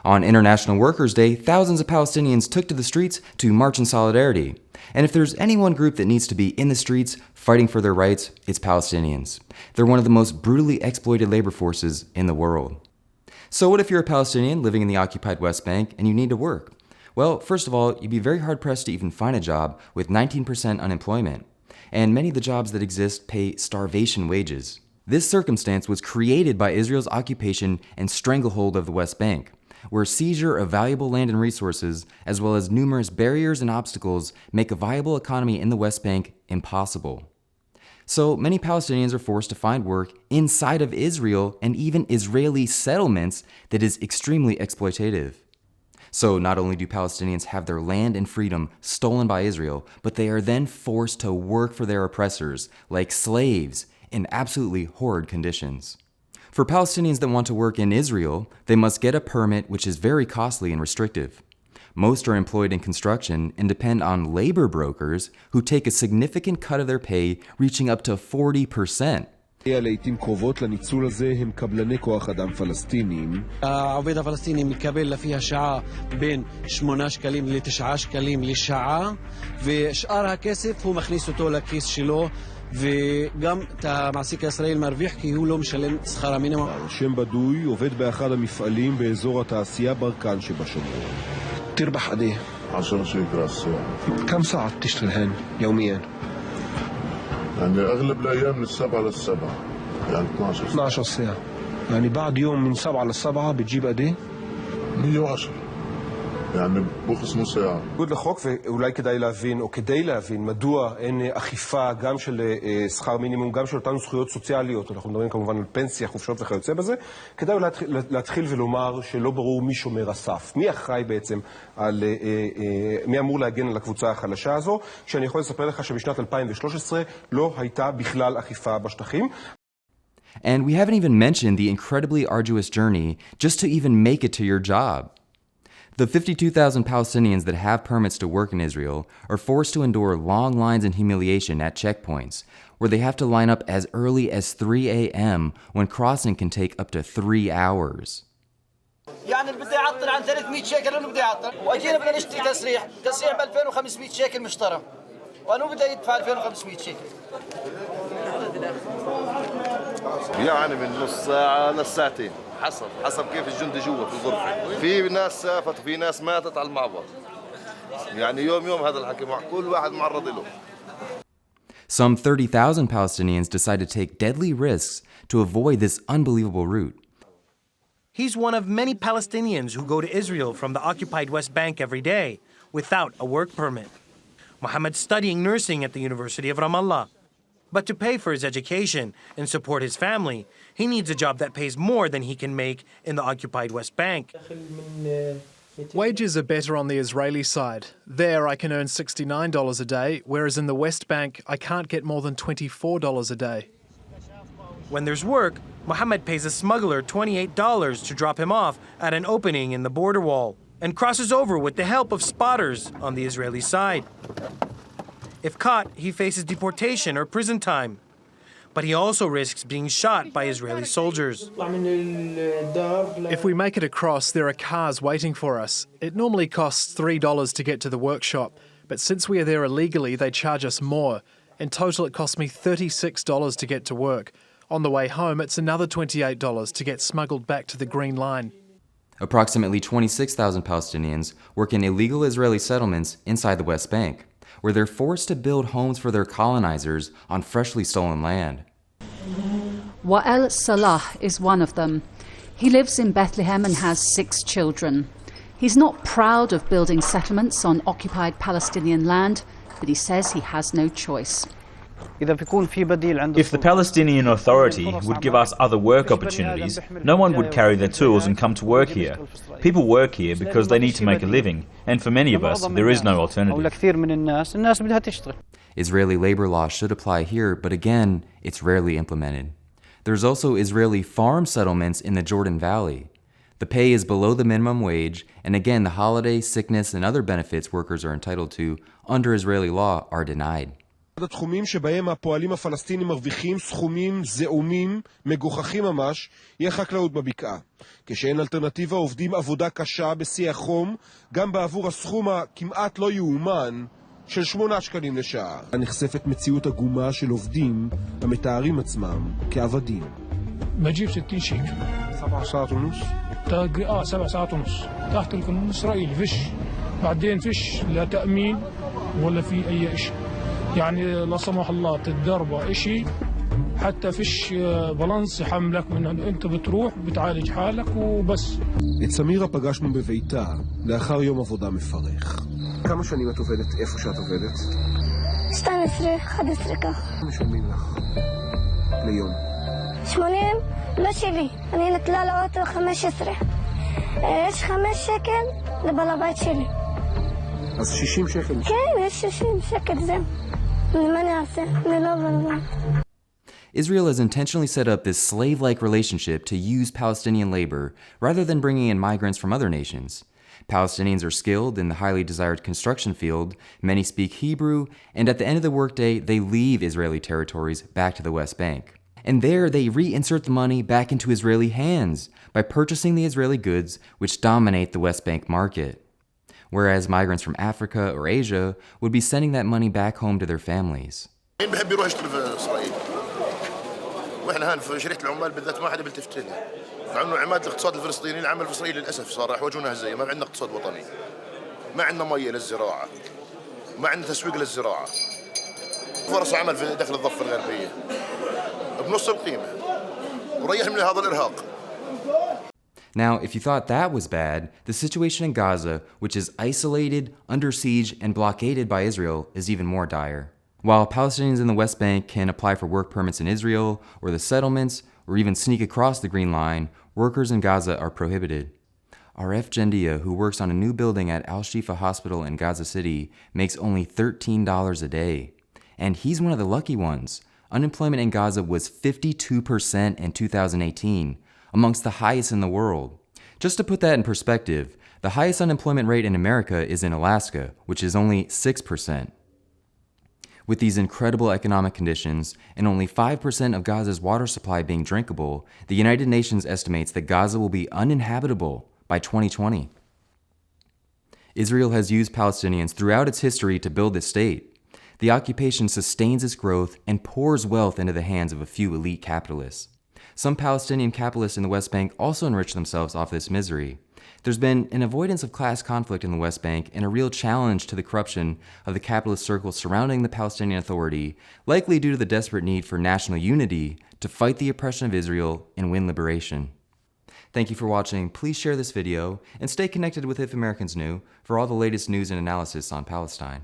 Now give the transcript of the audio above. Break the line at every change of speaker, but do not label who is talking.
On International Workers' Day, thousands of Palestinians took to the streets to march in solidarity. And if there's any one group that needs to be in the streets fighting for their rights, it's Palestinians. They're one of the most brutally exploited labor forces in the world. So what if you're a Palestinian living in the occupied West Bank and you need to work? Well, first of all, you'd be very hard-pressed to even find a job with 19% unemployment. And many of the jobs that exist pay starvation wages. This circumstance was created by Israel's occupation and stranglehold of the West Bank, where seizure of valuable land and resources, as well as numerous barriers and obstacles, make a viable economy in the West Bank impossible. So many Palestinians are forced to find work inside of Israel and even Israeli settlements that is extremely exploitative. So not only do Palestinians have their land and freedom stolen by Israel, but they are then forced to work for their oppressors, like slaves, in absolutely horrid conditions. For Palestinians that want to work in Israel, they must get a permit, which is very costly and restrictive. Most are employed in construction and depend on labor brokers who take a significant cut of their pay, reaching up to 40%.
לעתים קרובות לניצול הזה הם קבלני כוח אדם פלסטינים.
העובד הפלסטיני מקבל לפי השעה בין 8 שקלים ל9 שקלים לשעה, ושאר הכסף הוא מכניס אותו לכיס שלו, וגם את המעסיק הישראלי מרוויח כי הוא לא משלם שכר המינימום.
שם בדוי עובד באחד המפעלים באזור התעשייה ברקן שבשומרון. תרבח قد ايه؟
10 شيكل الساعة.
كم ساعة بتشتغل يوميا؟
يعني أغلب الأيام من 7 ل7 يعني
12 ساعة يعني بعد يوم من 7 ل7 بتجيب قد ايه؟
110 يعني בוכס נוסע.
בניגוד לחוק, ואולי כדאי להבין, או כדי להבין, מדוע אין אכיפה גם של שכר מינימום, גם של אותן זכויות סוציאליות, אנחנו מדברים כמובן על פנסיה, חופשות וכיוצא בזה, כדאי להתחיל ולומר שלא ברור מי שומר הסף, מי אחראי בעצם על, מי אמור להגן על הקבוצה החלשה הזו, שאני יכול לספר לך שבשנת 2013 לא הייתה בכלל אכיפה בשטחים.
And we haven't even mentioned the incredibly arduous journey just to even make it to your job. The 52,000 Palestinians that have permits to work in Israel are forced to endure long lines and humiliation at checkpoints, where they have to line up as early as 3 a.m. when crossing can take up to 3 hours.
يعني بدي اعطل عن 300 شيكل انه بدي اعطل واجينا بدنا نشتري تسريح ب 2500 شيكل مشترى وانه بده يدفع 2500 شيكل
يعني من نص ساعة لساعتين حسب كيف الجندي جوا في الغرفة. في ناس سافت وفي ناس ماتت على المعبر. يعني يوم هذا الحكي مع كل واحد معرض له.
Some 30,000 Palestinians decide to take deadly risks to avoid this unbelievable route.
He's one of many Palestinians who go to Israel from the occupied West Bank every day without a work permit. Mohammed's studying nursing at the University of Ramallah. But to pay for his education and support his family, he needs a job that pays more than he can make in the occupied West Bank.
Wages are better on the Israeli side. There I can earn $69 a day, whereas in the West Bank I can't get more than $24 a day.
When there's work, Mohammed pays a smuggler $28 to drop him off at an opening in the border wall and crosses over with the help of spotters on the Israeli side. If caught, he faces deportation or prison time. But he also risks being shot by Israeli soldiers.
If we make it across, there are cars waiting for us. It normally costs $3 to get to the workshop, but since we are there illegally, they charge us more. In total, it cost me $36 to get to work. On the way home, it's another $28 to get smuggled back to the Green Line.
Approximately 26,000 Palestinians work in illegal Israeli settlements inside the West Bank, where they're forced to build homes for their colonizers on freshly stolen land.
Wa'el Salah is one of them. He lives in Bethlehem and has 6 children. He's not proud of building settlements on occupied Palestinian land, but he says he has no choice.
If the Palestinian Authority would give us other work opportunities, no one would carry their tools and come to work here. People work here because they need to make a living, and for many of us, there is no alternative.
Israeli labor law should apply here, but again, it's rarely implemented. There's also Israeli farm settlements in the Jordan Valley. The pay is below the minimum wage, and again, the holiday, sickness, and other benefits workers are entitled to under Israeli law are denied.
אחד התחומים שבהם הפועלים הפלסטינים מרוויחים סכומים זעומים, מגוחכים ממש, יהיה חקלאות בבקעה. כשאין אלטרנטיבה עובדים עבודה קשה בשיא החום, גם בעבור הסכום הכמעט לא יאומן של 8 שקלים לשעה. נחשפת מציאות עגומה של עובדים המתארים עצמם כעבדים.
بجيب 60 شيكل
7 ساعات ونص
7 ساعات ونص تحت القانون الإسرائيلي فيش بعدين فيش لا تأمين ولا في أي شيء يعني لا سمح الله تتضرب شيء حتى فيش بالانس يحملك من انت بتروح بتعالج حالك وبس.
את סמירה פגשנו בביתה לאחר יום עבודה מפרך. כמה שנים את עובדת איפה שאת עובדת?
12, 11 כך.
משלמים לך ליום?
80 לא שלי, אני נטלה לאוטו 15. יש 5 שקל לבעל הבית שלי.
אז 60 שקל?
כן, יש 60 שקל זהו. מה אני אעשה? אני לא בעל הבית.
Israel has intentionally set up this slave-like relationship to use Palestinian labor rather than bringing in migrants from other nations. Palestinians are skilled in the highly desired construction field, many speak Hebrew, and at the end of the workday, they leave Israeli territories back to the West Bank. And there, they reinsert the money back into Israeli hands by purchasing the Israeli goods which dominate the West Bank market. Whereas migrants from Africa or Asia would be sending that money back home to their families.
واحنا هان في شركه العمال بالذات ما حدا بيلتفت لنا. لانه عماد الاقتصاد الفلسطيني العمل الفلسطيني للاسف صار يحوجونا هزيه، ما عندنا اقتصاد وطني. ما عندنا ميه للزراعه. ما عندنا تسويق للزراعه. فرص عمل في داخل الضفه الغربيه. بنص القيمه. وريحنا من هذا الارهاق.
Now, if you thought that was bad, the situation in Gaza, which is isolated, under siege, and blockaded by Israel, is even more dire. While Palestinians in the West Bank can apply for work permits in Israel or the settlements, or even sneak across the Green Line, workers in Gaza are prohibited. Aref Jendia, who works on a new building at Al-Shifa Hospital in Gaza City, makes only $13 a day. And he's one of the lucky ones. Unemployment in Gaza was 52% in 2018, amongst the highest in the world. Just to put that in perspective, the highest unemployment rate in America is in Alaska, which is only 6%. With these incredible economic conditions and only 5% of Gaza's water supply being drinkable, the United Nations estimates that Gaza will be uninhabitable by 2020. Israel has used Palestinians throughout its history to build this state. The occupation sustains its growth and pours wealth into the hands of a few elite capitalists. Some Palestinian capitalists in the West Bank also enrich themselves off this misery. There's been an avoidance of class conflict in the West Bank and a real challenge to the corruption of the capitalist circles surrounding the Palestinian Authority, likely due to the desperate need for national unity to fight the oppression of Israel and win liberation. Thank you for watching. Please share this video and stay connected with If Americans Knew for all the latest news and analysis on Palestine.